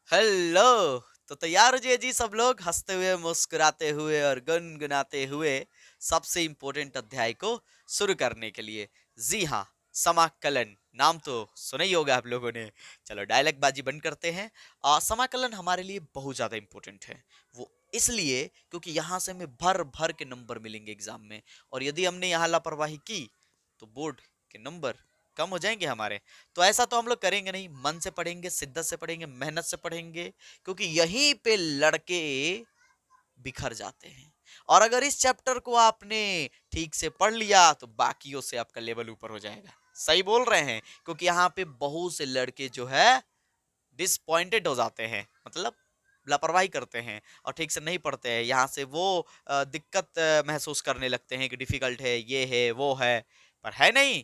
Hello. तो तैयार हो जी सब लोग हंसते हुए मुस्कुराते हुए और गुनगुनाते हुए सबसे इंपॉर्टेंट अध्याय को शुरू करने के लिए। जी हाँ, समाकलन नाम तो सुना ही होगा आप लोगों ने। चलो डायलॉग बाजी बंद करते हैं। समाकलन हमारे लिए बहुत ज्यादा इंपॉर्टेंट है। वो इसलिए क्योंकि यहाँ से हमें भर भर के नंबर मिलेंगे एग्जाम में, और यदि हमने यहाँ लापरवाही की तो बोर्ड के नंबर कम हो जाएंगे हमारे। तो ऐसा तो हम लोग करेंगे नहीं, मन से पढ़ेंगे, शिद्दत से पढ़ेंगे, मेहनत से पढ़ेंगे, क्योंकि यहीं पे लड़के बिखर जाते हैं। और अगर इस चैप्टर को आपने ठीक से पढ़ लिया तो बाकियों से आपका लेवल ऊपर हो जाएगा। सही बोल रहे हैं, क्योंकि यहाँ पे बहुत से लड़के जो है डिसपॉइंटेड हो जाते हैं, मतलब लापरवाही करते हैं और ठीक से नहीं पढ़ते हैं। यहाँ से वो दिक्कत महसूस करने लगते हैं कि डिफिकल्ट है, ये है, वो है, पर है नहीं।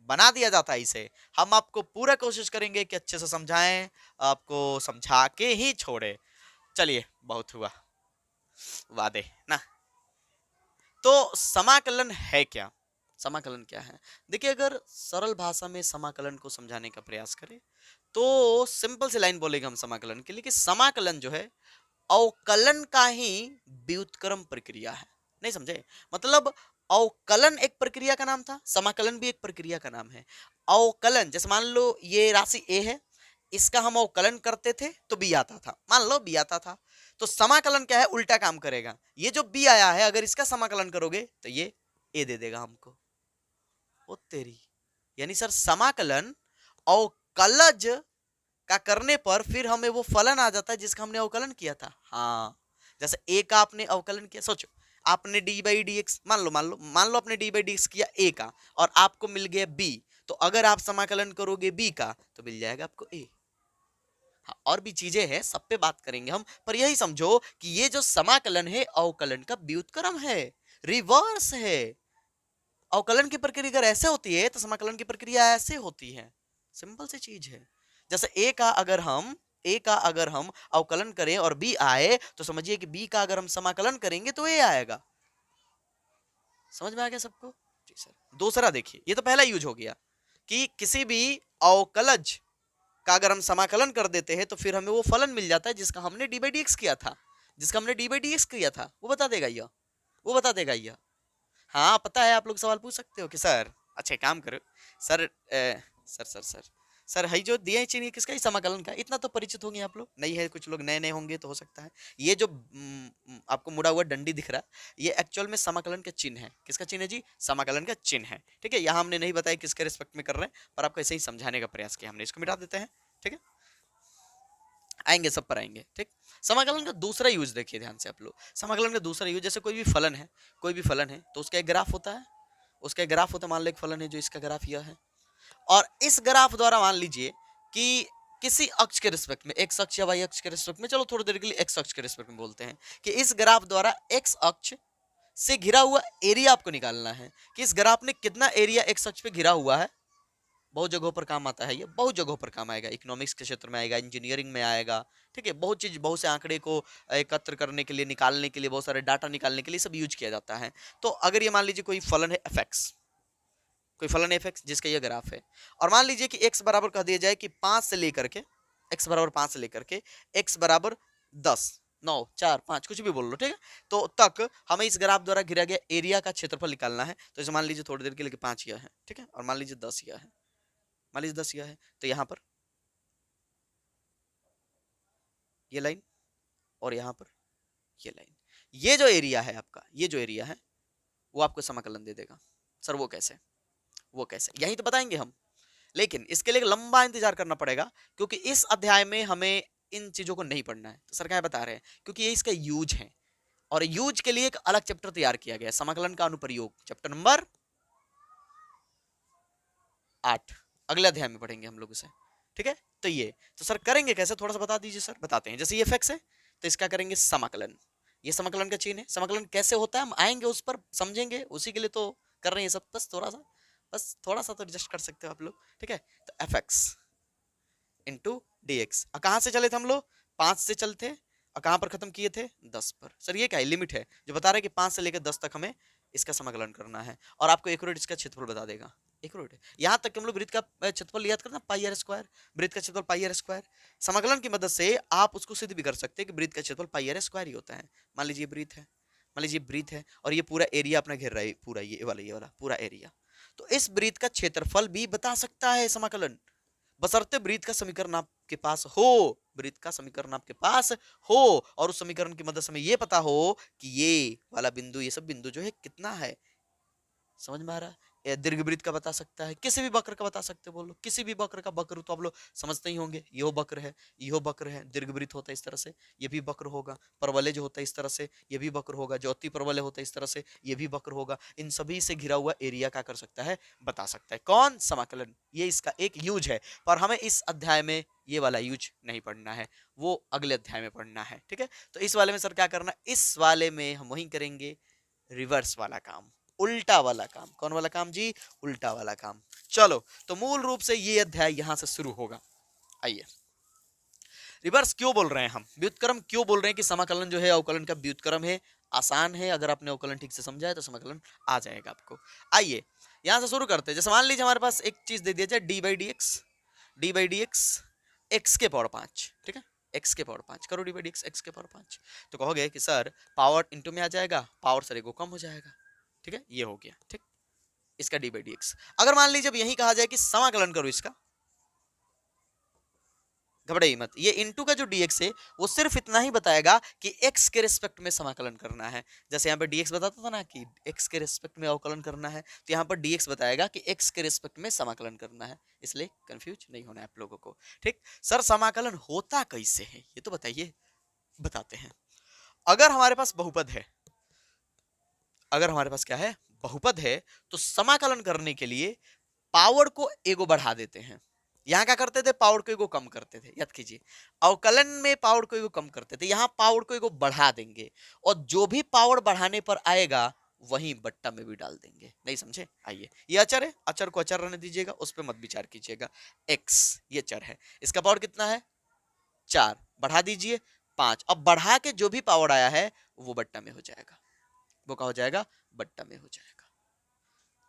बना दिया जाता है इसे। हम आपको पूरा कोशिश करेंगे कि अच्छे से समझाएं, आपको समझा के ही छोड़े। चलिए, बहुत हुआ वादे ना। तो समाकलन है क्या? समाकलन क्या है? देखिए, अगर सरल भाषा में समाकलन को समझाने का प्रयास करें तो सिंपल सी लाइन बोलेंगे हम समाकलन के लिए कि समाकलन जो है अवकलन का ही व्युत्क्रम प्रक्रिया है। नहीं समझे? मतलब अवकलन एक प्रक्रिया का नाम था, समाकलन भी एक प्रक्रिया का नाम है। अवकलन जैसे मान लो ये राशि ए है, इसका हम अवकलन करते थे तो बी आता था, मान लो बी आता था। तो समाकलन क्या है? उल्टा काम करेगा। ये जो बी आया है अगर इसका समाकलन करोगे तो ये ए दे देगा हमको। ओ तेरी, यानी सर समाकलन अवकलज का करने पर फिर हमें वो फलन आ जाता है जिसका हमने अवकलन किया था। हाँ, जैसे ए का आपने अवकलन किया, सोचो आपने डी बाई डी एक्स मान लो आपने डी बाई डी एक्स किया ए का, और आपको मिल गया बी। तो अगर आप समाकलन करोगे बी का तो मिल जाएगा आपको ए। हाँ, और भी चीजें हैं, सब पे बात करेंगे हम, पर यही समझो कि ये जो समाकलन है अवकलन का व्युत्क्रम है, रिवर्स है। अवकलन की प्रक्रिया अगर ऐसे होती है तो समाकलन की प्रक्रिया ऐसे होती है। सिंपल सी चीज है। जैसे ए का अगर हम अवकलन करें और बी आए तो समझिए कि बी का अगर हम समाकलन करेंगे तो ए आएगा। समझ में आ गया सबको? जी सर। दूसरा देखिए, ये तो पहला यूज हो गया कि किसी भी अवकलज का अगर हम समाकलन कर देते हैं तो फिर हमें वो फलन मिल जाता है जिसका हमने डी बाई डी एक्स किया था। जिसका हमने डी बाई डी एक्स किया था वो बता देगा यह, वो बता देगा यह। हाँ पता है, आप लोग सवाल पूछ सकते हो कि सर अच्छा काम करो सर, सर सर हई जो दिए चिन्ह किसका? ही समाकलन का। इतना तो परिचित होंगे आप लोग, नहीं है कुछ लोग नए नए होंगे तो हो सकता है। ये जो आपको मुड़ा हुआ डंडी दिख रहा है ये एक्चुअल में समाकलन का चिन्ह है। किसका चिन्ह है जी? समाकलन का चिन्ह है। ठीक है, यहाँ हमने नहीं बताया किसके रिस्पेक्ट में कर रहे हैं, पर आपको ऐसे ही समझाने का प्रयास किया हमने। इसको मिटा देते हैं। ठीक है, आएंगे सब पर आएंगे। ठीक, समाकलन का दूसरा यूज देखिए ध्यान से आप लोग। समाकलन का दूसरा यूज, जैसे कोई भी फलन है, कोई भी फलन है तो उसका एक ग्राफ होता है। उसका एक ग्राफ होता है, मान लो एक फलन है जो इसका ग्राफ यह है, और इस ग्राफ द्वारा मान लीजिए कि किसी अक्ष के रिस्पेक्ट में, एक्स अक्ष या वाई अक्ष के रिस्पेक्ट में, चलो थोड़ी देर के लिए एक्स अक्ष के रिस्पेक्ट में बोलते हैं, कि इस ग्राफ द्वारा एक्स अक्ष से घिरा हुआ एरिया आपको निकालना है कि इस ग्राफ में कितना एरिया एक्स अक्ष पे घिरा हुआ है। बहुत जगहों पर काम आता है ये, बहुत जगहों पर काम आएगा। इकोनॉमिक्स के क्षेत्र में आएगा, इंजीनियरिंग में आएगा। ठीक है, बहुत चीज, बहुत से आंकड़े को एकत्र करने के लिए, निकालने के लिए, बहुत सारे डाटा निकालने के लिए सब यूज किया जाता है। तो अगर ये मान लीजिए कोई फलन है एफ एक्स, कोई फलन एफ एक्स जिसका ये ग्राफ है, और मान लीजिए कि एक्स बराबर कह दिया जाए कि 5 से लेकर के, एक्स बराबर 5 से लेकर के एक्स बराबर 10, 9, 4, 5 कुछ भी बोल लो, ठीक है, तो तक हमें इस ग्राफ द्वारा घिरा गया एरिया का क्षेत्रफल निकालना है। तो इसे मान लीजिए थोड़ी देर के लिए 5 यह है, ठीक है, और मान लीजिए 10 यह है, मान लीजिए 10 यह है, तो यहाँ पर ये लाइन और यहाँ पर ये लाइन, ये जो एरिया है आपका, ये जो एरिया है वो आपको समाकलन दे देगा। सर वो कैसे? वो कैसे यही तो बताएंगे हम, लेकिन इसके लिए लंबा इंतजार करना पड़ेगा, क्योंकि इस अध्याय में हमें इन चीजों को नहीं पढ़ना है। तो सर क्या बता रहे हैं, क्योंकि ये इसका यूज है, और यूज के लिए एक अलग चैप्टर तैयार किया गया है, समाकलन का अनुप्रयोग, चैप्टर नंबर 8। अगले अध्याय में पढ़ेंगे हम लोग इसे। ठीक है, तो ये तो सर करेंगे कैसे, थोड़ा सा बता दीजिए सर। बताते हैं, जैसे ये एफ एक्स है तो इसका करेंगे समाकलन। ये समाकलन का चिन्ह है। समाकलन कैसे होता है हम आएंगे उस पर, समझेंगे, उसी के लिए तो कर रहे हैं सब। बस थोड़ा सा तो एडजस्ट कर सकते हो आप लोग। ठीक है, तो F x into d x. कहाँ से चले थे हम लोग? 5 से चलते, और कहाँ पर खत्म किए थे? 10 पर। सर ये क्या है? लिमिट है जो बता रहा है कि 5 से लेकर 10 तक हमें इसका समाकलन करना है, और आपको एक इसका क्षेत्रफल बता देगा। एक रूट है। यहाँ तक कि हम लोग वृत्त का क्षेत्रफल याद करना पाई आर स्क्वायर, वृत्त का क्षेत्रफल पाई आर स्क्वायर। समाकलन की मदद से आप उसको सिद्ध भी कर सकते हैं कि वृत्त का क्षेत्रफल पाई आर स्क्वायर ही होता है। मान लीजिए वृत्त है, मान लीजिए वृत्त है और ये पूरा एरिया अपना घेर रहा है, पूरा ये वाला पूरा एरिया, तो इस वृत्त का क्षेत्रफल भी बता सकता है समाकलन, बशर्ते वृत्त का समीकरण आपके पास हो, वृत्त का समीकरण आपके पास हो और उस समीकरण की मदद से हमें ये पता हो कि ये वाला बिंदु, ये सब बिंदु जो है कितना है। समझ में आ रहा है? दीर्घवृत्त का बता सकता है, किसी भी वक्र का बता सकते हो, बोलो किसी भी वक्र का, वक्र तो आप लोग समझते ही होंगे, यो वक्र है, यो वक्र है, दीर्घवृत्त होता है इस तरह से, ये भी वक्र होगा, परवलय जो होता है इस तरह से, ये भी वक्र होगा, जो अति परवलय होता है इस तरह से, ये भी वक्र होगा। इन सभी से घिरा हुआ एरिया क्या कर सकता है, बता सकता है। कौन? समाकलन। ये इसका एक यूज है, पर हमें इस अध्याय में ये वाला यूज नहीं पढ़ना है, वो अगले अध्याय में पढ़ना है। ठीक है, तो इस वाले में सर क्या करना, इस वाले में हम वही करेंगे रिवर्स वाला काम, उल्टा वाला काम। कौन वाला काम जी? उल्टा वाला काम। चलो, तो मूल रूप से ये अध्याय यहां से शुरू होगा। आइए, रिवर्स क्यों बोल रहे हैं हम, व्युत्क्रम क्यों बोल रहे हैं कि समाकलन जो है अवकलन का व्युत्क्रम है। आसान है, अगर आपने अवकलन ठीक से समझा है तो समाकलन आ जाएगा आपको। आइए यहां से शुरू करते हैं। जैसे मान लीजिए हमारे पास एक चीज दे दिया जाए D by d x, d by d x x के पावर 5, ठीक है, एक्स के पावर 5 करो, d by d x x के पावर 5, तो कहोगे कि सर पावर इंटू में आ जाएगा, पावर सर एगो कम हो जाएगा। ठीक है, ये हो गया। ठीक, इसका डी बाई डी एक्स। अगर मान लीजिए अब यही कहा जाए कि समाकलन करो इसका, घबराइए मत, ये इनटू का जो dx है वो सिर्फ इतना ही बताएगा कि x के रिस्पेक्ट में समाकलन करना है। जैसे यहाँ पर dx बताता था ना कि x के रिस्पेक्ट में अवकलन करना है, तो यहाँ पर dx बताएगा कि x के रिस्पेक्ट में समाकलन करना है, इसलिए कंफ्यूज नहीं होना है आप लोगों को। ठीक, सर समाकलन होता कैसे है ये तो बताइए, बताते हैं। अगर हमारे पास बहुपद है, अगर हमारे पास क्या है, बहुपद है, तो समाकलन करने के लिए पावर को एगो बढ़ा देते हैं। यहां क्या करते थे, पावर को एगो कम करते थे, याद कीजिए, अवकलन में पावर को एगो कम करते थे, यहां पावर को एगो बढ़ा देंगे, और जो भी पावर बढ़ाने पर आएगा वहीं बट्टा में भी डाल देंगे। नहीं समझे? आइए, ये अचर है, अचर को अचर रहने दीजिएगा, उस पर मत विचार कीजिएगा। x ये चर है, इसका पावर कितना है, 4, बढ़ा दीजिए 5, अब बढ़ा के जो भी पावर आया है वो बट्टा में हो जाएगा, वो क्या हो जाएगा, बट्टा में हो जाएगा,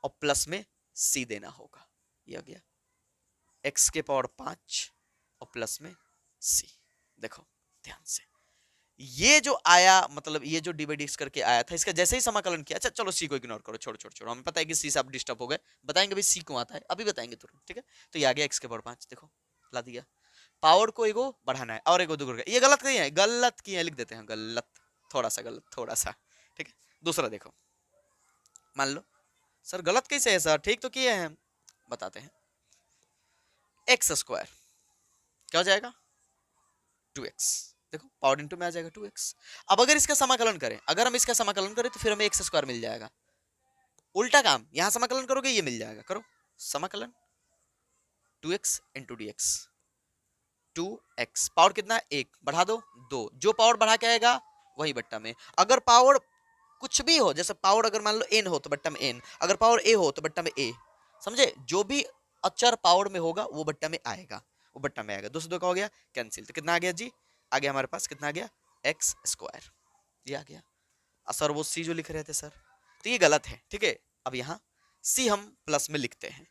और प्लस में c देना होगा। ये आ गया x के पावर 5 और प्लस में c। देखो ध्यान से, ये जो आया, मतलब ये जो डी बाई डी एक्स करके आया था, इसका जैसे ही समाकलन किया, अच्छा चलो c को इग्नोर करो, छोड़ो छोड़ो छोड़ो, हमें पता है कि c से आप डिस्टर्ब हो गए, बताएंगे भाई c क्यों आता है, अभी बताएंगे तुरंत। ठीक है, तो ये आ गया x के पावर 5, देखो ला दिया, पावर को एगो बढ़ाना है और एगो दुगुना, ये गलत कहीं है, गलत किए हैं, लिख देते हैं गलत, थोड़ा सा गलत, थोड़ा सा। ठीक है, दूसरा देखो, मान लो सर गलत कैसे है सर, ठीक तो किए हैं हम, बताते हैं। एक्स स्क्वायर क्या हो जाएगा, 2x, देखो पावर इंटू में आ जाएगा 2x। अब अगर इसका समाकलन करें, अगर हम इसका समाकलन करें तो फिर हमें एक्स स्क्वायर मिल जाएगा। उल्टा काम, यहां समाकलन करोगे ये मिल जाएगा, करो समाकलन 2x into d x, 2x power कितना है, 1, बढ़ा दो 2, जो पावर बढ़ा के आएगा वही बट्टा में। अगर पावर कुछ भी हो, जैसे पावर अगर मान लो n हो तो बट्टा में n, अगर पावर a हो तो बट्टा में a, समझे, जो भी अचर पावर में होगा वो बट्टा में आएगा, वो बट्टा में आएगा। 2 से 2 का हो गया कैंसिल, तो कितना आ गया जी, आ गया हमारे पास, कितना आ गया, एक्स स्क्वायर, ये आ गया। सर वो c जो लिख रहे थे सर, तो ये गलत है। ठीक है, अब यहाँ c हम प्लस में लिखते हैं,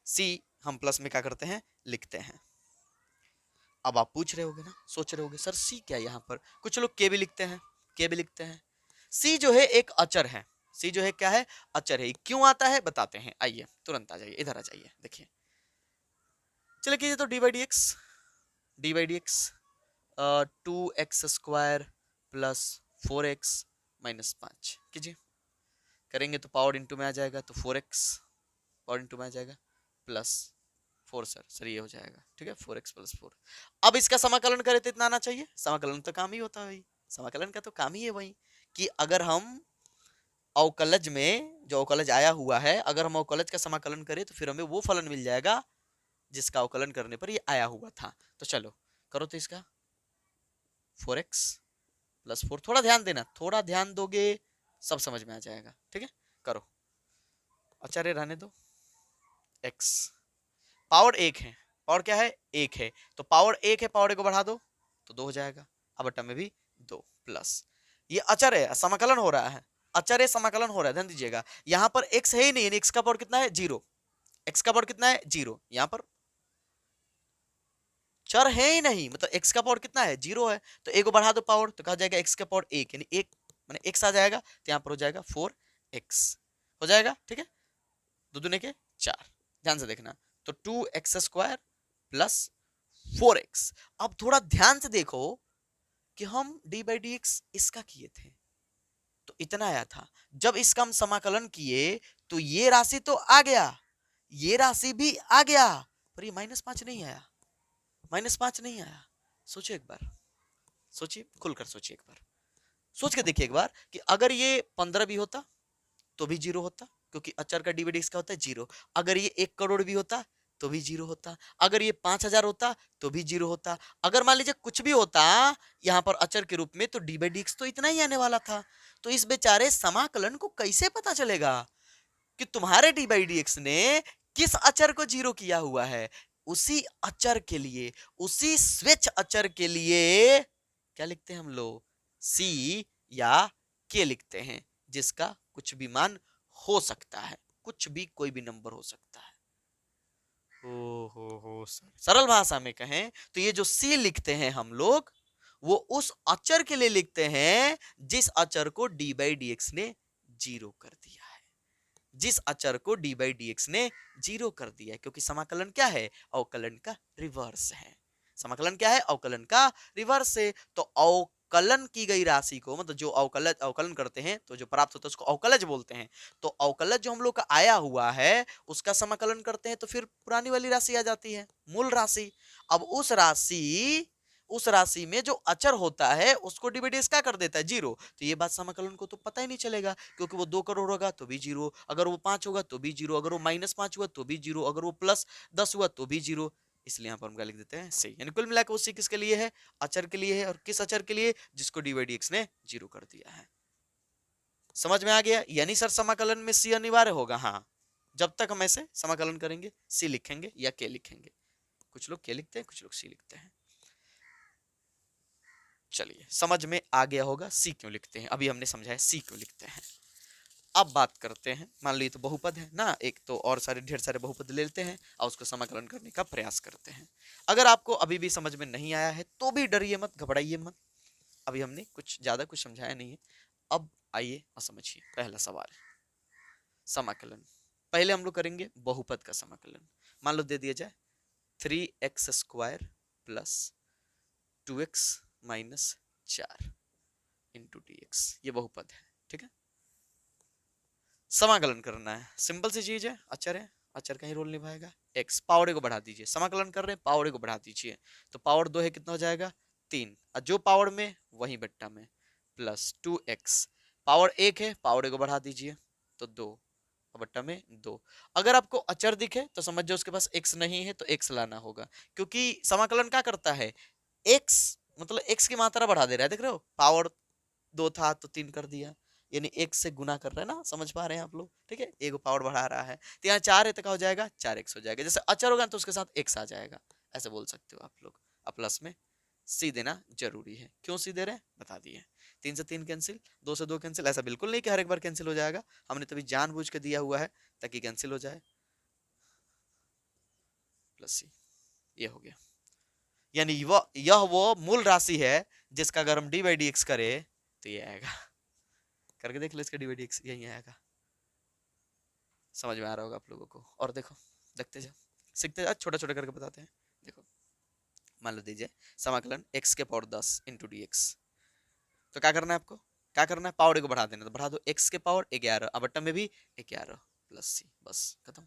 c हम प्लस में क्या करते हैं, लिखते हैं। अब आप पूछ रहे होगे ना, सोच रहे होगे सर c क्या, यहाँ पर कुछ लोग k भी लिखते हैं, k भी लिखते हैं। c जो है एक अचर है, c जो है क्या है, अचर है। क्यों आता है बताते हैं, आइए तुरंत आ जाइए, इधर आ जाइए, देखिए चलिए कीजिए तो d by d x, d by d x 2x square plus 4x minus 5 कीजिए, करेंगे तो पावर इंटू में आ जाएगा, तो 4x पावर इंटू में आ जाएगा प्लस 4, सर ये हो जाएगा। ठीक है, 4x प्लस 4। अब इसका समाकलन करें तो इतना आना चाहिए, समाकलन तो काम ही होता है भाई, समाकलन का तो काम ही है वही, कि अगर हम अवकलज में जो अवकलज आया हुआ है, अगर हम अवकलज का समाकलन करें तो फिर हमें वो फलन मिल जाएगा जिसका अवकलन करने पर ये आया हुआ था। तो चलो करो तो इसका 4x प्लस 4, थोड़ा ध्यान देना, थोड़ा ध्यान दोगे सब समझ में आ जाएगा। ठीक है, करो, अच्छा रे रहने दो, x पावर 1 है, पावर क्या है, 1 है, तो पावर 1 है, पावर 1 को बढ़ा दो तो 2 हो जाएगा, अब बट्टा में भी 2 प्लस, ये अचर है, समाकलन हो रहा है, अचर है, समाकलन हो रहा है, ध्यान दीजिएगा, यहाँ पर x है ही नहीं, x का पावर कितना है, 0, एक्स का पावर कितना है, 0। यहाँ पर चर है ही नहीं, मतलब एक्स का पावर कितना है, 0 है। तो एक को बढ़ा दो पावर, तो कहा जाएगा एक्स का पावर 1, यानी 1 मैंने एक्स आ जाएगा, तो यहाँ पर हो जाएगा 4x हो जाएगा, ठीक है। दो दूने के 4, ध्यान से देखना। तो 2x² प्लस 4x। अब थोड़ा ध्यान से देखो कि हम डी बाई डी एक्स इसका किए थे तो इतना आया था, जब इसका हम समाकलन किए तो ये राशि तो आ गया, ये राशि भी आ गया, पर ये -5 नहीं आया, -5 नहीं आया। सोचिए एक बार, सोचिए, खुलकर सोचिए एक बार, सोच के देखिए एक बार कि अगर ये 15 भी होता तो भी 0 होता, क्योंकि अचर का डीवीडी इसका होता है 0। अगर ये 1 करोड़ भी होता तो भी 0 होता, अगर ये 5,000 होता तो भी 0 होता, अगर मान लीजिए कुछ भी होता यहाँ पर अचर के रूप में, तो डी बाई डी एक्स तो इतना ही आने वाला था। तो इस बेचारे समाकलन को कैसे पता चलेगा कि तुम्हारे डी बाई डी एक्स ने किस अचर को 0 किया हुआ है? उसी अचर के लिए, उसी स्वेच्छ अचर के लिए क्या लिखते हैं हम लोग, सी या के लिखते हैं, जिसका कुछ भी मान हो सकता है, कुछ भी, कोई भी नंबर हो सकता है। हो सर, सरल भाषा में कहें तो ये जो सी लिखते हैं हम लोग, वो उस अचर के लिए लिखते हैं जिस अचर को डी बाई डी एक्स ने 0 कर दिया है, जिस अचर को डी बाई डी एक्स ने 0 कर दिया है, क्योंकि समाकलन क्या है, अवकलन का रिवर्स है। समाकलन क्या है, अवकलन का रिवर्स है। तो अवकलन की गई राशि को, मतलब जो अवकलन करते हैं तो जो प्राप्त होता है उसको अवकलज बोलते हैं। तो अवकलज जो हम लोग का आया हुआ है उसका समाकलन करते हैं तो फिर पुरानी वाली राशि आ जाती है, मूल राशि। अब उस राशि में जो अचर होता है उसको डिवाइड क्या कर देता है, 0। तो ये बात समाकलन को तो पता ही नहीं चलेगा, क्योंकि वो 2 करोड़ होगा तो भी 0, अगर वो 5 होगा तो भी 0, अगर वो -5 हुआ तो भी 0, अगर वो +10 हुआ तो भी 0। इसलिए यहाँ पर हम क्या लिख देते हैं, सही। यानी कुल मिलाकर वो सी किसके लिए है, अचर के लिए है। और किस अचर के लिए, जिसको डी बाई डी एक्स ने 0 कर दिया है। समझ में आ गया? यानी सर समाकलन में सी अनिवार्य होगा, हाँ। जब तक हम ऐसे समाकलन करेंगे सी लिखेंगे या के लिखेंगे। कुछ लोग के लिखते हैं, कुछ लोग सी लिखते हैं। चलिए, समझ में आ गया होगा सी क्यों लिखते हैं, अभी हमने समझाया सी क्यों लिखते हैं। अब बात करते हैं, मान लीजिए तो बहुपद है ना एक, तो और सारे ढेर सारे बहुपद ले लेते हैं और उसको समाकलन करने का प्रयास करते हैं। अगर आपको अभी भी समझ में नहीं आया है तो भी डरिए मत, घबराइए मत, अभी हमने कुछ ज्यादा कुछ समझाया नहीं है। अब आइए और समझिए पहला सवाल, समाकलन। पहले हम लोग करेंगे बहुपद का समाकलन। मान लो दे दिया जाए 3x² plus 2x minus 4 into dx, ये बहुपद है, ठीक है। समाकलन करना है, सिंपल सी चीज है, अचर है, अचर का ही रोल निभाएगा। x पावर को बढ़ा दीजिए, समाकलन कर रहे हैं पावर को बढ़ा दीजिए, तो पावर 2 है, कितना हो जाएगा 3, और जो पावर में वही बट्टा में, प्लस 2x पावर 1 है, पावर को बढ़ा दीजिए तो 2 बट्टा में 2। अगर आपको अचर दिखे तो समझ जाओ उसके पास x नहीं है, तो x लाना होगा, क्योंकि समाकलन क्या करता है, x मतलब x की मात्रा बढ़ा दे रहा है, देख रहे हो, पावर 2 था तो 3 कर दिया, यानी एक से गुना कर रहा है ना, समझ पा रहे हैं आप लोग, ठीक है। एक पावर बढ़ा रहा है, तो यहाँ 4 है तो क्या हो जाएगा 4x हो जाएगा। जैसे अचर होगा तो उसके साथ x आ जाएगा, ऐसे बोल सकते हो आप लोग। अब प्लस में सी देना जरूरी है, क्यों सी दे रहे हैं बता दिए। 3 से 3 कैंसिल, 2 से 2 कैंसिल, ऐसा बिल्कुल नहीं कि हर एक बार कैंसिल हो जाएगा, हमने तभी जानबूझ के दिया हुआ है ताकि कैंसिल हो जाए, प्लस सी, ये हो गया। यानी यह वो मूल राशि है जिसका अगर हम डी बाई डी एक्स करें तो ये आएगा, करके देख लो इसका डी बाई डी एक्स यही आएगा। समझ में आ रहा होगा आप लोगों को। और देखो, देखते जाओ, सीखते जाओ, छोटा छोटा करके बताते हैं। देखो, मान लो दीजिए समाकलन x के पावर 10 इंटू डी एक्स, तो क्या करना है आपको, क्या करना है, पावर को बढ़ा देना, तो बढ़ा दो x के पावर 11, अब बट्टा में भी 11 प्लस सी, बस खत्म।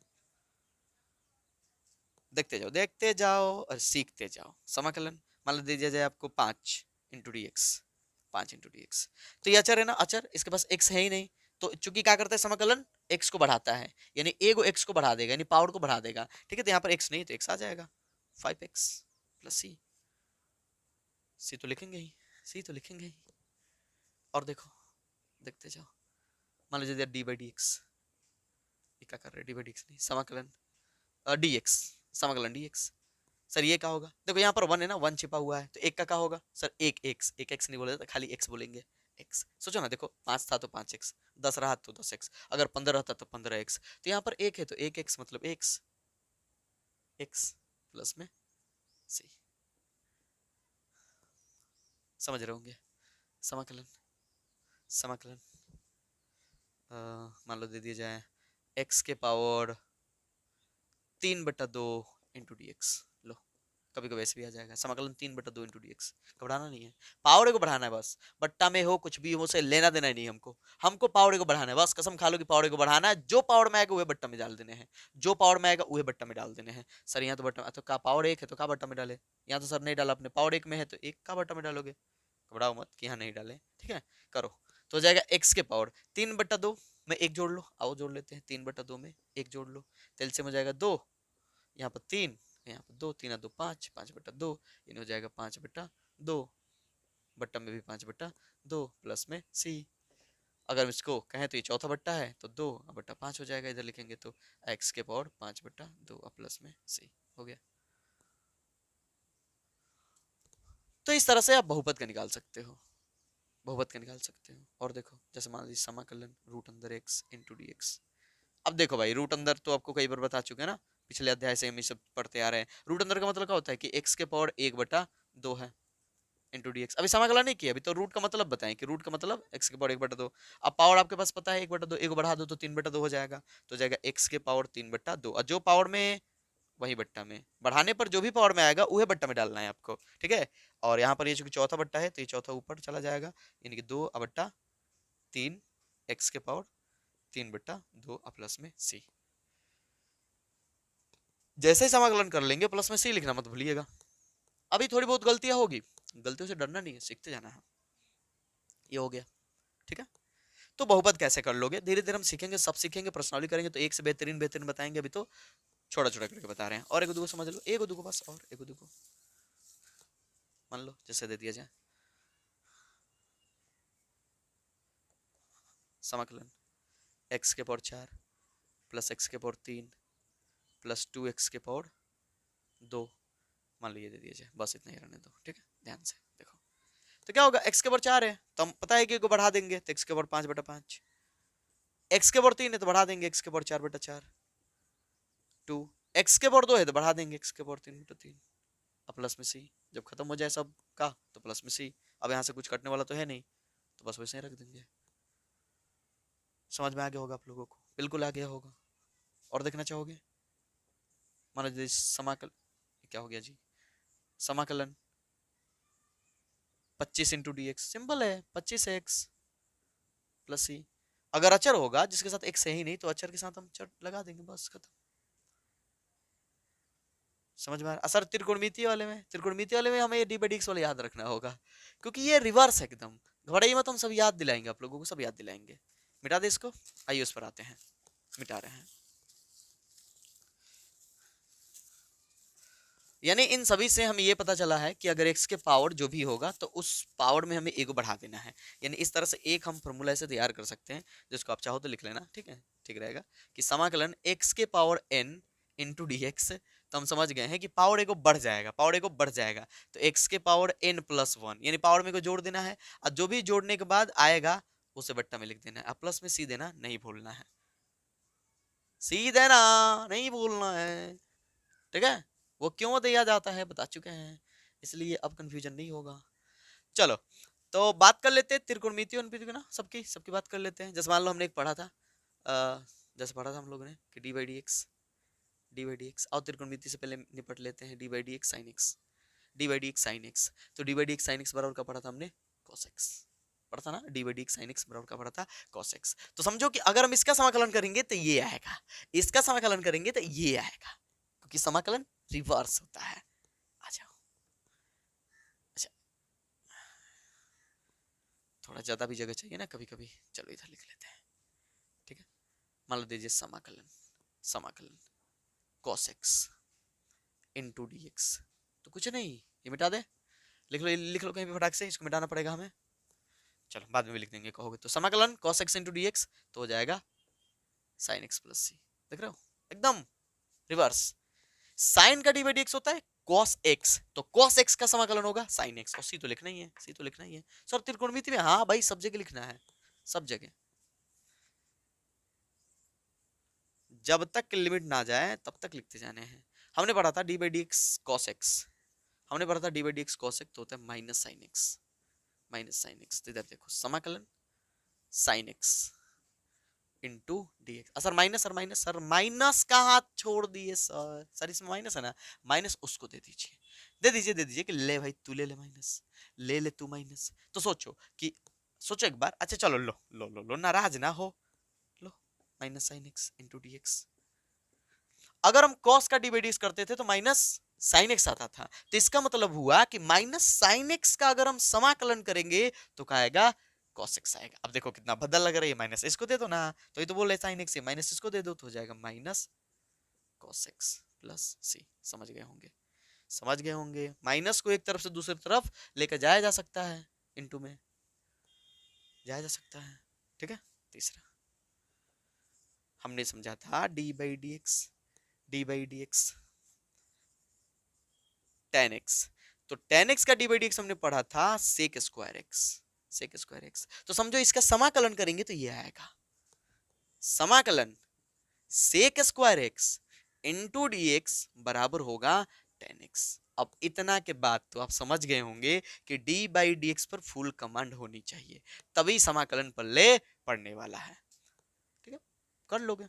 देखते जाओ और सीखते जाओ। समाकलन मान लो दे दिया जाए आपको 5 into d x, 5 into d x, तो ये अचर है ना, अचर, इसके पास x है ही नहीं, तो चूंकि क्या करता है समाकलन x को बढ़ाता है, यानी a को x को बढ़ा देगा, यानी पावर को बढ़ा देगा, ठीक है। तो यहाँ पर x नहीं तो x आ जाएगा 5x प्लस सी, सी तो लिखेंगे ही, सी तो लिखेंगे ही। और देखो, देखते जाओ, मान लीजिए डी बाई डी एक्स, ये क्या कर रहे हैं, डी बाई डी एक्स नहीं, समाकलन डी एक्स, समाकलन डी एक्स। सर ये क्या होगा, देखो यहाँ पर 1 है ना, 1 छिपा हुआ है, तो एक का क्या होगा सर, एक एक्स नहीं बोले तो खाली x बोलेंगे, एक्स। सोचो ना, देखो 5 था तो 5x, 10 रहा तो 10x, अगर 15 रहता तो 15x। तो यहाँ पर 1 है तो 1x मतलब x, x प्लस में c। समझ रहे होंगे? समाकलन, समाकलन मान लो दे दिया जाए x के पावर 3/2 इंटू डी एक्स। लो, कभी कभी ऐसे भी आ जाएगा समाकलन 3/2 इंटू डी एक्स। घबराना नहीं है, पावर को बढ़ाना है बस। बट्टा में हो कुछ भी हो, उसे लेना देना ही नहीं हमको। हमको पावर को बढ़ाना है बस। कसम खा लो कि पावर को बढ़ाना है। जो पावर में आएगा वह बट्टा में डाल देने हैं, जो पावर में आएगा वह बट्टा में डाल देने हैं। सर यहाँ तो बट्टा तो का पावर 1 है तो का बट्टा में डाले। यहाँ तो सर नहीं डाला अपने, पावर 1 में है तो 1 का बट्टा में डालोगे। घबराओ मत कि यहाँ नहीं डाले, ठीक है। करो तो हो जाएगा x के पावर 3/2 में 1 जोड़ लो। आओ जोड़ लेते हैं, 3/2 में 1 जोड़ लो, तेल से हो जाएगा 2, यहाँ पर 3, यहाँ पर 2, 3 2 5, 5/2 इन हो जाएगा 5/2, बट्टा में भी 5/2 प्लस में c। अगर इसको कहें तो ये चौथा बट्टा है तो 2/5 हो जाएगा। इधर लिखेंगे तो x के पावर 5/2 प्लस में c हो गया। तो इस तरह से आप बहुपद का निकाल सकते हो, बहुपद का निकाल सकते हो। और देखो जैसे मान लीजिए समाकलन रूट अंदर x इंटू डी एक्स। अब देखो भाई, रूट अंदर तो आपको कई बार बता चुके हैं ना, पिछले अध्याय से हम ये सब पढ़ते आ रहे हैं। रूट अंदर का मतलब क्या होता है कि x के पावर 1/2 है इंटू डी एक्स। अभी समाकलन नहीं किया, अभी तो रूट का मतलब बताएं कि रूट का मतलब x के पावर 1/2। अब पावर आपके पास पता है 1/2, 1 बढ़ा दो तो 3/2 हो जाएगा। तो जाएगा x के पावर 3/2, और जो पावर में वही बट्टा में, बढ़ाने पर जो भी पावर में आएगा वही बट्टा में डालना है आपको, ठीक है। और यहाँ पर ये चूंकि चौथा बट्टा है तो ये चौथा ऊपर चला जाएगा, यानी कि 2/3 x के पावर 3/2 प्लस में c। जैसे ही समाकलन कर लेंगे प्लस में c लिखना मत भूलिएगा। अभी थोड़ी बहुत गलतियां होगी, गलतियों से डरना नहीं है, सीखते जाना है। ये हो गया, ठीक है। तो बहुपद कैसे कर लोगे धीरे धीरे हम सीखेंगे, सब सीखेंगे, प्रश्नावली करेंगे तो एक से बेहतरीन बेहतरीन बताएंगे। अभी तो छोटा छोटा करके बता रहे हैं। और एक दो को समझ लो, एक दो को बस, और एक दो को मान लो जैसे दे दिया जाए समाकलन x के पावर 4 प्लस x के पावर 3 प्लस 2x के पावर 2, मान लीजिए दे दिया जाए, बस इतना ही रहने दो, ठीक है। ध्यान से देखो तो क्या होगा, x के पावर 4 है तो हम पता है कि को बढ़ा देंगे तो x के पावर 5/5, x के पावर 3 है तो बढ़ा देंगे x के पावर 4/4, 2 x के पावर 2 है तो बढ़ा देंगे x के पावर 3/3, अब प्लस में c। जब खत्म हो जाए सब का तो प्लस में c। अब यहाँ से कुछ कटने वाला तो है नहीं तो बस वैसे ही रख देंगे। समझ में आ गया होगा आप लोगों को? बिल्कुल आ गया होगा। और देखना चाहोगे? मान लीजिए समाकल क्या हो गया जी, समाकलन 25 इंटू डी एक्स, सिंपल है 25x प्लस सी। अगर अचर होगा जिसके साथ x है ही नहीं तो अचर के साथ हम चर लगा देंगे, बस खत्म। समझ में आ रहा? सर त्रिकोणमिति वाले में हमें डी बाई डी एक्स वाले याद रखना होगा क्योंकि ये रिवर्स है एकदम। घबराइए मत, हम सब याद दिलाएंगे आप लोगों को, सब याद दिलाएंगे। मिटा दे इसको, आइए उस पर आते हैं, मिटा रहे हैं। यानी इन सभी से हमें ये पता चला है कि अगर x के पावर जो भी होगा तो उस पावर में हमें एक बढ़ा देना है। यानी इस तरह से एक हम फॉर्मूला ऐसे तैयार कर सकते हैं, जिसको आप चाहो तो लिख लेना, ठीक है, ठीक रहेगा कि समाकलन x के power n into d x. तो हम समझ गए हैं कि पावर ए को बढ़ जाएगा, पावर ए को बढ़ जाएगा तो x के पावर n प्लस 1, यानी पावर में को जोड़ देना है और जो भी जोड़ने के बाद आएगा उसे बट्टा में लिख देना है। अब प्लस में सी देना नहीं भूलना है, सी देना नहीं भूलना है, ठीक है। वो क्यों दिया जाता है बता चुके हैं, इसलिए अब कंफ्यूजन नहीं होगा। चलो तो बात कर लेते हैं त्रिकोणमिति की ना, सबकी सबकी बात कर लेते हैं। जैसे मान लो हमने एक पढ़ा था, जैसे पढ़ा था हम लोगों ने कि डी बाई डी एक्स, और त्रिकोणमिति से पहले निपट लेते हैं d by d x sine x, d by d x sine x. तो d by d x sine x बराबर का पढ़ा था हमने कॉस एक्स, पढ़ा था ना, D by d x sine x बराबर का पढ़ा था कॉस एक्स। तो समझो कि अगर हम इसका समाकलन करेंगे तो ये आएगा, इसका समाकलन करेंगे तो ये आएगा, क्योंकि समाकलन रिवर्स होता है। आ जाओ, अच्छा थोड़ा ज्यादा भी जगह चाहिए ना कभी कभी, चलो इधर लिख लेते हैं, ठीक है। मान लो दीजिए समाकलन cos x into d x. तो कुछ नहीं, ये मिटा दे, लिख लो कहीं भी फटाक से, इसको मिटाना पड़ेगा हमें, चलो बाद में भी लिख देंगे कहोगे तो। समाकलन cos x into d x तो हो जाएगा sin x प्लस सी। देख रहे हो एकदम रिवर्स। साइन का डी बाई डी एक्स होता है cos x, तो cos x का समाकलन होगा sin x, और c तो लिखना ही है, c तो लिखना ही है सर त्रिकोणमिति में। हाँ भाई सब जगह लिखना है, सब जगह, जब तक लिमिट ना जाए तब तक लिखते जाने हैं। हमने पढ़ा था d by d x cos x, हमने पढ़ा था d by d x cos x तो होता है minus sine x, minus sine x. इधर देखो समाकलन sign x into d x. Sir minus, sir minus, sir minus का हाथ छोड़ दिए सर, सर इसमें माइनस है ना, माइनस उसको दे दीजिए, दे दीजिए, दे दीजिए कि ले भाई तू ले ले माइनस, ले ले तू माइनस। तो सोचो कि, सोचो एक बार, अच्छा चलो लो लो लो लो, नाराज ना हो, लो minus sine x into d x. अगर हम cos का डिवाइड करते थे तो माइनस साइन एक्स आता था, तो इसका मतलब हुआ कि माइनस साइन एक्स का अगर हम समाकलन करेंगे तो क्या आएगा, cos x आएगा। अब देखो कितना बदल लग रहा है, माइनस इसको दे दो ना, तो ये तो बोल रहे साइन एक्स है, माइनस इसको दे दो तो हो जाएगा minus cos x plus c। समझ गए होंगे, समझ गए होंगे। माइनस को एक तरफ से दूसरी तरफ लेकर जाया जा सकता है, इनटू में जाया जा सकता है, ठीक है। तीसरा हमने समझा था d by d x, d by d x tan x, तो टेन एक्स का डी बाई डी एक्स हमने पढ़ा था sec square x, sec square x. तो समझो इसका समाकलन करेंगे तो ये आएगा, समाकलन sec square x into d x बराबर होगा टेन एक्स। अब इतना के बाद तो आप समझ गए होंगे कि d बाई डी एक्स पर फुल कमांड होनी चाहिए, तभी समाकलन पल्ले पढ़ने वाला है, ठीक है। कर लोगे,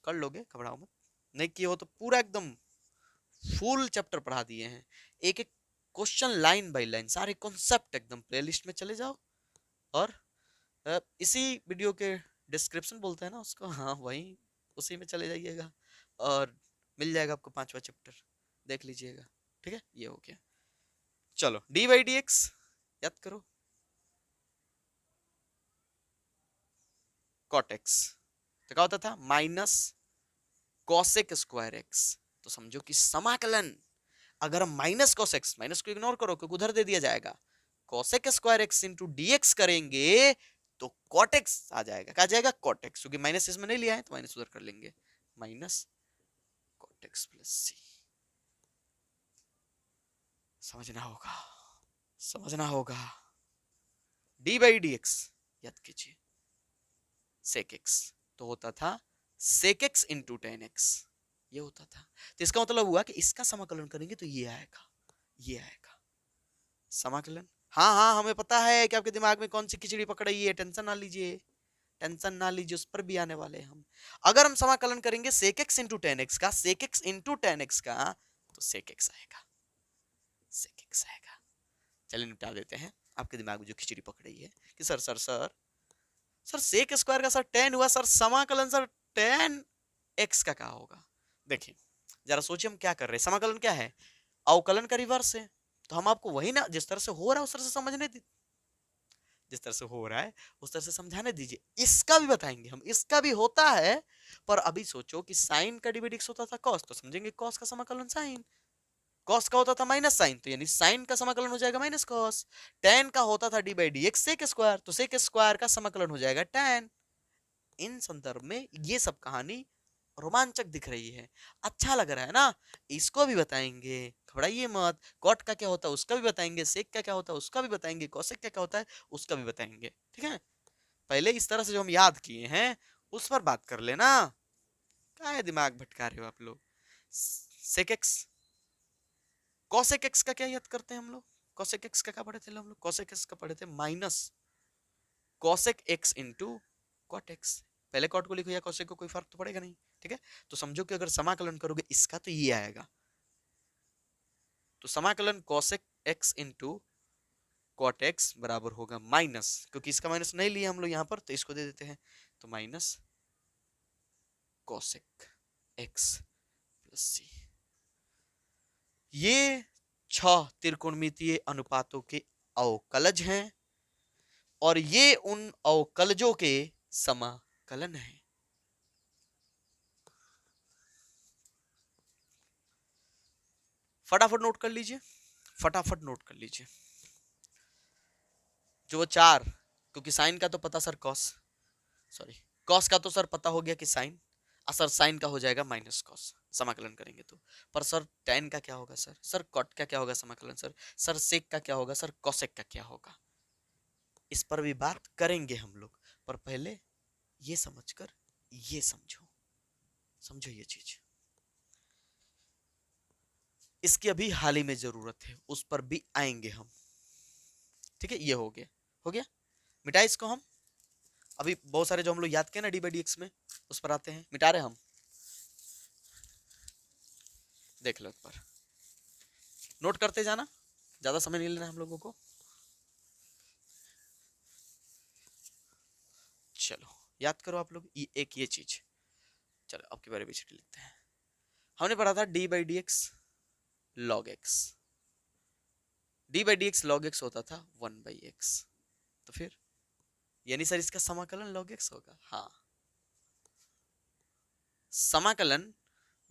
कर लोगे, घबराओ मत। नहीं किए हो तो पूरा एकदम फुल चैप्टर पढ़ा दिए हैं, एक एक क्वेश्चन लाइन बाय लाइन, सारे कॉन्सेप्ट एकदम प्लेलिस्ट में चले जाओ, और इसी वीडियो के डिस्क्रिप्शन बोलते हैं ना उसको, हाँ वही उसी में चले जाइएगा और मिल जाएगा आपको पांचवा चैप्टर, देख लीजिएगा, ठीक है। ये हो गया, चलो डी बाई डी एक्स याद करो, कॉट एक्स, तो क्या होता था माइनस कॉसेक स्क्वायर एक्स। तो समझो कि समाकलन अगर हम माइनस कॉस एक्स, माइनस को इग्नोर करो क्योंकि उधर दे दिया जाएगा, cosec square x into d x करेंगे तो कॉट एक्स आ जाएगा, क्या आ जाएगा कॉट एक्स, क्योंकि माइनस इसमें नहीं लिया है तो माइनस उधर कर लेंगे, माइनस कॉट एक्स प्लस सी। समझना होगा, समझना होगा। डी बाई डी एक्स याद कीजिए, सेक एक्स तो होता था sec x into tan x, ये होता था। तो इसका मतलब हुआ कि इसका समाकलन करेंगे तो ये आएगा, ये आएगा समाकलन। हाँ हाँ हमें पता है कि आपके दिमाग में कौन सी खिचड़ी पकड़ रही है, टेंशन ना लीजिए, टेंशन ना लीजिए, उस पर भी आने वाले हैं हम। अगर हम समाकलन करेंगे sec x into tan x का, sec x into tan x का, तो सेक एक्स आएगा, सेक एक्स आएगा। चलिए निपटा देते हैं आपके दिमाग में जो खिचड़ी पकड़ रही है कि sir sir sir sir sec square का सर टेन हुआ, सर समाकलन सर टेन एक्स का क्या होगा। देखिए जरा सोचिए हम क्या कर रहे हैं, समाकलन क्या है, अवकलन का रिवर्स है, तो हम आपको वही ना जिस तरह से हो रहा है उस तरह से समझने दी, जिस तरह से हो रहा है उस तरह से समझाने दीजिए। इसका भी बताएंगे हम, इसका भी होता है, पर अभी सोचो कि साइन का डिवाइड होता था कॉस, तो समझेंगे कॉस का समाकलन साइन, कॉस का होता था माइनस साइन, तो यानी साइन का समाकलन हो जाएगा माइनस कॉस। टेन का होता था d by d x sec square, तो सेक स्क्वायर का समाकलन हो जाएगा टेन। इन संदर्भ में ये सब कहानी रोमांचक दिख रही है, अच्छा लग रहा है ना, इसको भी बताएंगे, घबराइए मत। कॉट का क्या होता है उसका भी बताएंगे, सेक का क्या होता है उसका भी बताएंगे, कॉसेक का क्या होता है उसका भी बताएंगे, ठीक है। पहले इस तरह से जो हम याद किए हैं उस पर बात कर लेना, क्या है दिमाग भटका रहे हो आप लोग। सेक एक्स, कॉसेक एक्स का क्या याद करते हैं हम लोग, कॉसेक एक्स का क्या पढ़े थे हम लोग, कॉसेक एक्स का पढ़े थे minus cosec x into cot x. पहले कॉट को लिखो या कॉसेक को, कोई फर्क तो पड़ेगा नहीं, ठीक है। तो समझो कि अगर समाकलन करोगे इसका तो ये आएगा, तो समाकलन cosec x into cot x बराबर होगा माइनस, क्योंकि इसका माइनस नहीं लिया हम लोग यहाँ पर तो इसको दे देते हैं, तो माइनस कॉसेक एक्स प्लस सी। ये 6 त्रिकोणमितीय अनुपातों के अवकलज हैं और ये उन अवकलजों के समाकलन है। फटाफट नोट कर लीजिए, फटाफट नोट कर लीजिए। जो 4, क्योंकि साइन का तो पता सर कॉस, सॉरी कॉस का तो सर पता हो गया कि साइन, सर साइन का हो जाएगा माइनस कॉस समाकलन करेंगे तो। पर सर टेन का क्या होगा सर, सर कॉट का क्या होगा समाकलन सर, सर सेक का क्या होगा सर, कॉसेक का क्या होगा। इस पर भी बात करेंगे हम लोग, पर पहले ये समझकर ये समझो, समझो ये चीज, इसकी अभी हाल ही में जरूरत है, उस पर भी आएंगे हम। ठीक है, ये हो गया, हो गया, मिटाए इसको हम। अभी बहुत सारे जो हम लोग याद किए ना डी बाई डी एक्स में, उस पर आते हैं, मिटा रहे हम, देख लो एक बार, नोट करते जाना, ज्यादा समय नहीं लेना हम लोगों को। चलो याद करो आप लोग, एक ये चीज, चलो अब के बारे में लिखते हैं। हमने पढ़ा था d by d x log x, d by d x log x होता था 1/x, तो फिर यानी सर इसका समाकलन log x होगा। हाँ, समाकलन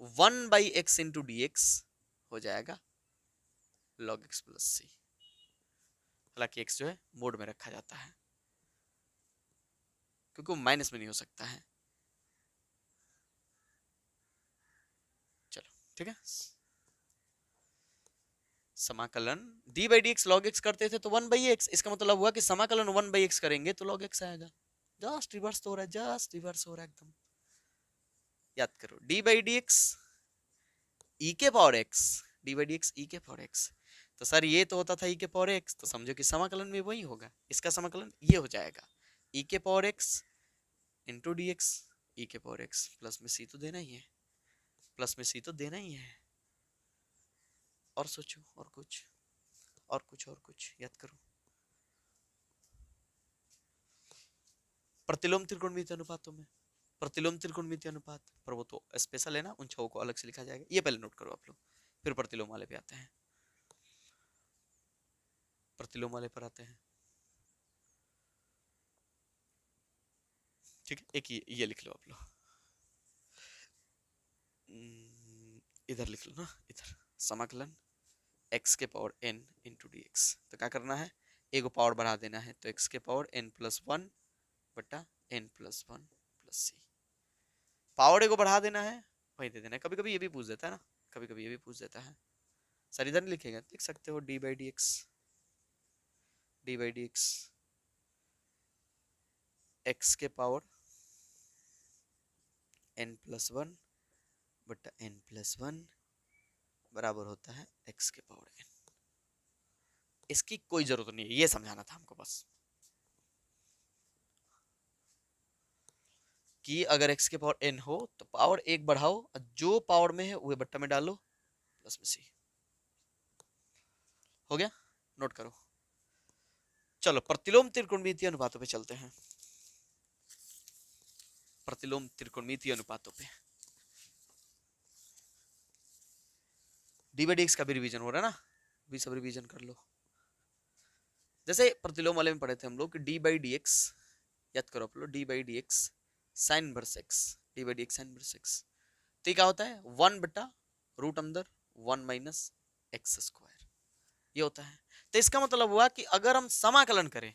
1/x इंटू डी एक्स हो जाएगा log x प्लस सी। हालांकि x जो है मोड में रखा जाता है क्योंकि वो माइनस में नहीं हो सकता है। चलो ठीक है, समाकलन D by d x log x करते थे तो 1/x, इसका मतलब हुआ कि समाकलन 1/x करेंगे तो log x आएगा। जस्ट रिवर्स तो हो रहा है, जस्ट रिवर्स हो रहा है एकदम। याद करो d by d x e के power x, d by d x e के पावर एक्स, तो सर ये तो होता था ई के पावर एक्स, तो समझो कि समाकलन में वही होगा, इसका समाकलन ये हो जाएगा ई के power x into d x, e के पावर एक्स प्लस में सी तो देना ही है, प्लस में सी तो देना ही है। और सोचो, और कुछ, और कुछ, और कुछ याद करो। प्रतिलोम त्रिकोणमितीय अनुपातों में, प्रतिलोम त्रिकोणमितीय अनुपात पर वो तो स्पेशल है ना, उन छह को अलग से लिखा जाएगा, ये पहले नोट करो आप लोग, फिर प्रतिलोम वाले पे आते हैं, प्रतिलोम वाले पर आते हैं। ठीक है, एक ये लिख लो आप लोग, इधर लिख लो ना, इधर समाकलन x के power n into d x, तो क्या करना है, एक को पावर बढ़ा देना है, तो x के पावर n प्लस वन बटा n प्लस वन प्लस सी, पावर ए को बढ़ा देना है, वही दे देना है। कभी कभी ये भी पूछ देता है ना, कभी कभी ये भी पूछ देता है, सर इधर नहीं लिखेगा, देख सकते हो D by d x, d by d x x के पावर n प्लस वन बटा n प्लस वन बराबर होता है x के पावर n। इसकी कोई जरूरत नहीं है, ये समझाना था हमको बस, कि अगर x के पावर n हो तो पावर एक बढ़ाओ, जो पावर में है वह बट्टा में डालो, प्लस में सी, हो गया, नोट करो। चलो प्रतिलोम त्रिकोणमितीय अनुपातों पे चलते हैं, प्रतिलोम त्रिकोणमितीय अनुपातों पे डी बाई डी एक्स का भी रिवीजन हो रहा है ना, भी सब रिवीजन कर लो। जैसे प्रतिलोम वाले में पढ़े थे हम लोग कि डी बाई डी एक्स, याद करो आप लोग, D by d x sine inverse x, d by d x sine inverse x, तो ये क्या होता है, वन बटा रूट अंदर वन माइनस एक्स स्क्वायर, ये होता है। तो इसका मतलब हुआ कि अगर हम समाकलन करें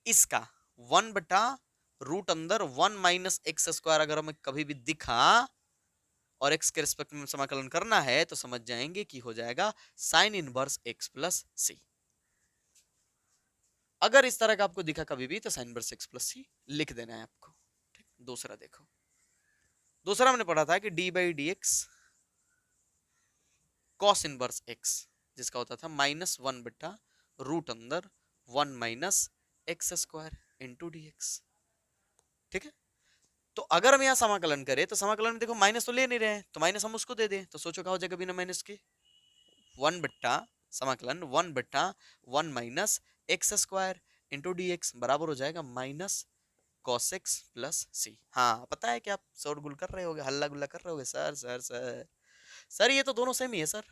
इसका वन बटा रूट अंदर वन माइनस एक्स स्क्वायर, अगर हमें कभी भी दिखा और x के रिस्पेक्ट में समाकलन करना है तो समझ जाएंगे कि हो जाएगा साइन इनवर्स x प्लस सी। अगर इस तरह का आपको दिखा कभी भी तो साइन इनवर्स x प्लस सी लिख देना है आपको। ठीक, दूसरा देखो, दूसरा हमने पढ़ा था कि D by d x cos inverse x, जिसका होता था माइनस वन बटा रूट अंदर one minus x square into d x. ठीक है, तो अगर हम यहाँ समाकलन करें तो समाकलन में देखो माइनस तो ले नहीं रहे हैं, तो माइनस हम उसको दे दें, तो सोचो क्या हो जाएगा बिना माइनस के, वन बट्टा समाकलन वन बट्टा one minus x square into d x बराबर हो जाएगा माइनस कॉस एक्स प्लस सी। हाँ पता है कि आप शोर गुल कर रहे होगे, हल्ला गुल्ला कर रहे होगे, सर सर सर सर ये तो दोनों सेम ही है सर,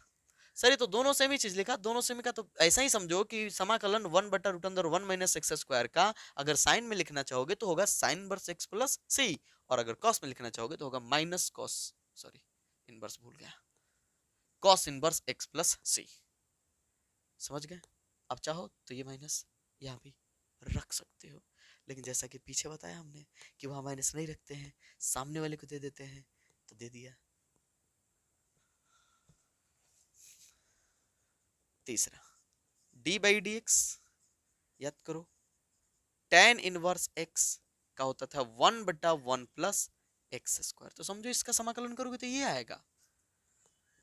सर ये तो दोनों सेम ही चीज लिखा, दोनों सेम का तो ऐसा ही समझो कि समाकलन वन बटा रूट अंदर वन माइनस एक्स स्क्वायर का अगर साइन में लिखना चाहोगे तो होगा साइन इनवर्स एक्स प्लस सी, और अगर कॉस में लिखना चाहोगे तो होगा माइनस कॉस, सॉरी इनवर्स भूल गया, कॉस इनवर्स एक्स प्लस सी। समझ गए? अब चाहो तो ये माइनस यहाँ भी रख सकते हो, लेकिन जैसा कि पीछे बताया हमने कि वहां माइनस नहीं रखते हैं, सामने वाले को दे देते हैं, तो दे दिया। तीसरा डी बाई डी एक्स, याद करो tan इनवर्स x का होता था 1/1 प्लस एक्स स्क्वायर। तो समझो इसका समाकलन करोगे तो ये आएगा।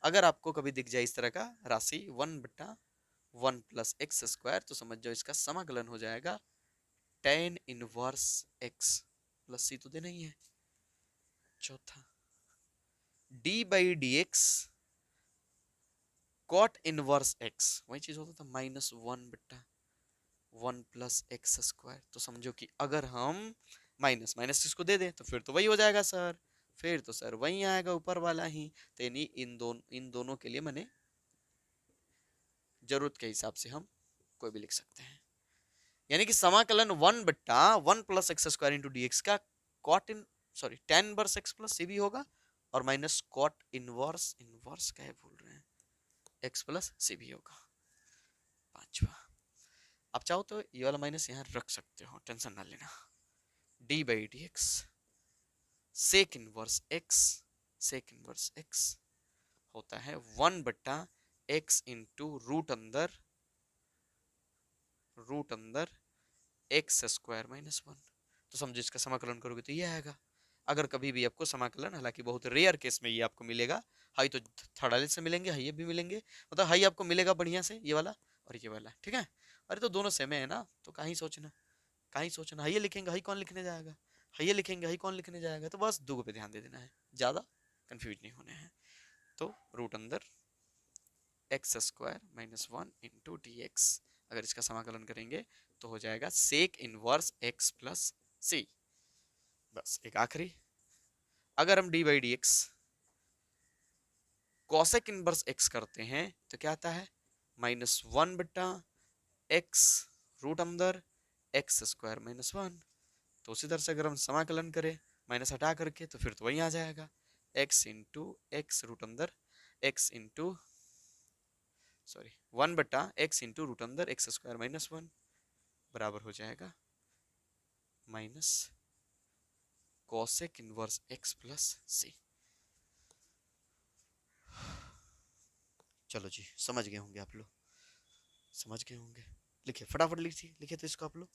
अगर आपको कभी दिख जाए इस तरह का राशि 1/1 प्लस एक्स स्क्वायर, तो समझ जाओ इसका समाकलन हो जाएगा tan inverse x plus c, तो देना ही है। चौथा d by d x cot inverse x, वही चीज होता था -1/1 प्लस एक्स स्क्वायर। तो समझो कि अगर हम माइनस माइनस इसको दे दें तो फिर तो वही हो जाएगा सर, फिर तो सर वही आएगा ऊपर वाला ही। तो यानी इन दोनों के लिए मैंने जरूरत के हिसाब से हम कोई भी लिख सकते हैं। यानी कि समाकलन 1/1 plus x square into d x का कॉट इन sorry tan inverse x plus c भी होगा, और माइनस कॉट इनवर्स इनवर्स क्या है भूल रहे हैं एक्स प्लस सी भी होगा। पांचवा आप चाहो तो ये वाला माइनस यहाँ रख सकते हो, टेंशन ना लेना। D by d x sec inverse x होता है 1/x इंटू रूट अंदर एक्स स्क्वायर -1। तो समझो इसका समाकलन करोगे तो ये आएगा। अगर कभी भी आपको समाकलन, हालांकि बहुत रेयर केस में ये आपको मिलेगा, हाई तो थर्ड वाले से मिलेंगे, हाई ये भी मिलेंगे, मतलब हाई आपको मिलेगा बढ़िया से ये वाला और ये वाला, ठीक है। अरे तो दोनों सेम है ना, तो कहीं सोचना हाई लिखेंगे, हाई कौन लिखने जाएगा, हाई लिखेंगे, हाई कौन लिखने जाएगा। तो बस दो पे ध्यान दे देना है, ज्यादा कंफ्यूज नहीं होने हैं। तो रूट अंदर x square -1 into d x, अगर इसका समाकलन करेंगे तो हो जाएगा सेक इनवर्स एक्स प्लस सी। बस एक आखिरी, अगर हम D by d x cosec inverse x करते हैं तो क्या आता है -1/x रूट अंदर एक्स स्क्वायर -1। तो उसी तरह से अगर हम समाकलन करें माइनस हटा करके तो फिर तो वही आ जाएगा x इंटू एक्स रूट अंदर x into 1/x into root अंदर एक्स स्क्वायर -1 बराबर हो जाएगा minus cosec inverse x plus c. चलो जी, समझ गए होंगे आप लोग, समझ गए होंगे। लिखिए फटाफट, लिखिए तो इसको आप लोग।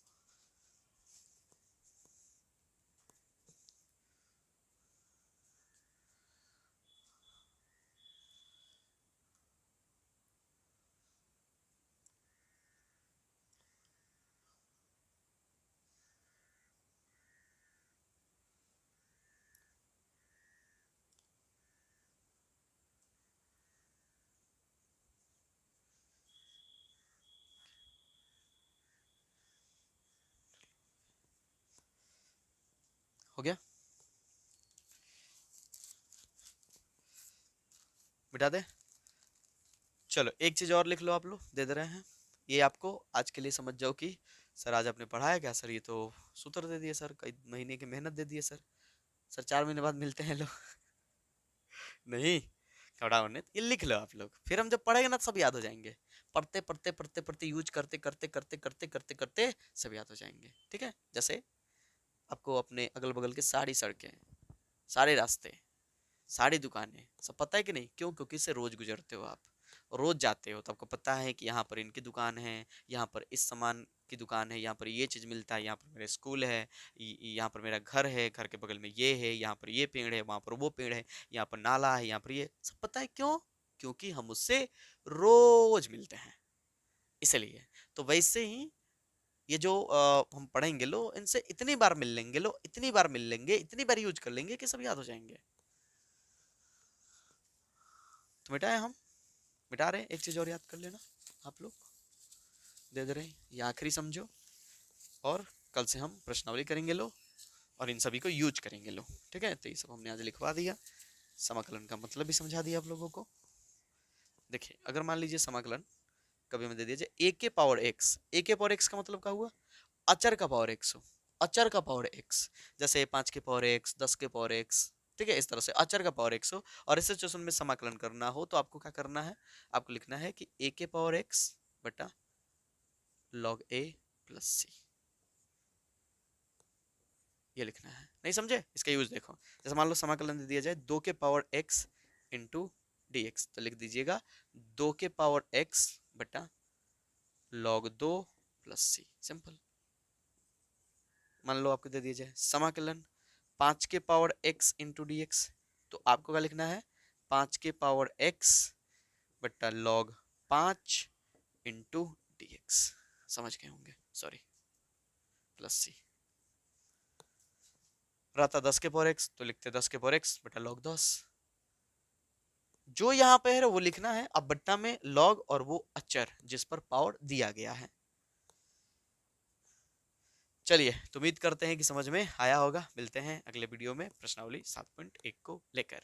हो गया, मिटा दे। चलो एक चीज और लिख लो आप लोग, दे रहे हैं ये आपको आज के लिए। समझ जाओ कि सर आज आपने पढ़ाया क्या सर, ये तो सूत्र दे दिए सर, कई महीने की मेहनत दे दिए सर। सर 4 महीने बाद मिलते हैं लोग नहीं, खड़ा होने ये लिख लो आप लोग, फिर हम जब पढ़ेंगे ना सब याद हो जाएंगे। पढ़ते पढ़ते पढ़ते पढ़ते यूज करते करते करते करते करते करते सब याद हो जाएंगे, ठीक है। जैसे आपको अपने अगल बगल के सारी सड़कें, सारे रास्ते, सारी दुकानें सब पता है कि नहीं, क्यों? क्योंकि इससे रोज गुजरते हो आप, रोज जाते हो, तो आपको पता है कि यहाँ पर इनकी दुकान है, यहाँ पर इस सामान की दुकान है, यहाँ पर ये चीज़ मिलता है, यहाँ पर मेरा स्कूल है, यहाँ पर मेरा घर है, घर के बगल में ये है, यहाँ पर ये पेड़ है, वहाँ पर वो पेड़ है, यहाँ पर नाला है, यहाँ पर ये सब पता है। क्यों? क्योंकि हम उससे रोज मिलते हैं, इसलिए। तो वैसे ही ये जो हम पढ़ेंगे लो, इनसे इतनी बार मिल लेंगे लो, इतनी बार मिल लेंगे, इतनी बार यूज कर लेंगे कि सब याद हो जाएंगे। तो मिटाए हम, मिटा रहे, एक चीज और याद कर लेना आप लोग, दे रहे हैं ये आखिरी समझो, और कल से हम प्रश्नावली करेंगे लो, और इन सभी को यूज करेंगे लो, ठीक है। तो ये सब हमने आज लिखवा दिया, समाकलन का मतलब भी समझा दिया आप लोगों को। देखिए अगर मान लीजिए समाकलन कभी हमें दे दिया जाए ए के पावर एक्स, ए के पावर एक्स का मतलब क्या हुआ, अचर का पावर एक्स हो, अचर का पावर एक्स, जैसे 5 के पावर एक्स, 10 के पावर एक्स, ठीक है। इस तरह से अचर का पावर एक्स हो, और इस सिचुएशन में समाकलन करना हो तो आपको क्या करना है, आपको लिखना है कि ए के पावर एक्स बटा log a प्लस सी, ये लिखना है, नहीं समझे? इसका यूज देखो, जैसे मान लो समाकलन दे दिया जाए 2 के power x into d x, तो लिख दीजिएगा 2 के पावर x बटा log 2 प्लस सी, सिंपल। मान लो आपको दे दिया जाए समाकलन 5 के power x into d x, तो आपको क्या लिखना है 5 के पावर x बटा log 5 इंटू डी एक्स, समझ गए होंगे, सॉरी, प्लस सी। रहता 10 के पावर x, तो लिखते 10 के पावर x बटा log 10। जो यहाँ पे है वो लिखना है, अब बट्टा में log और वो अचर जिस पर पावर दिया गया है। चलिए, तो उम्मीद करते हैं कि समझ में आया होगा। मिलते हैं अगले वीडियो में प्रश्नावली 7.1 को लेकर।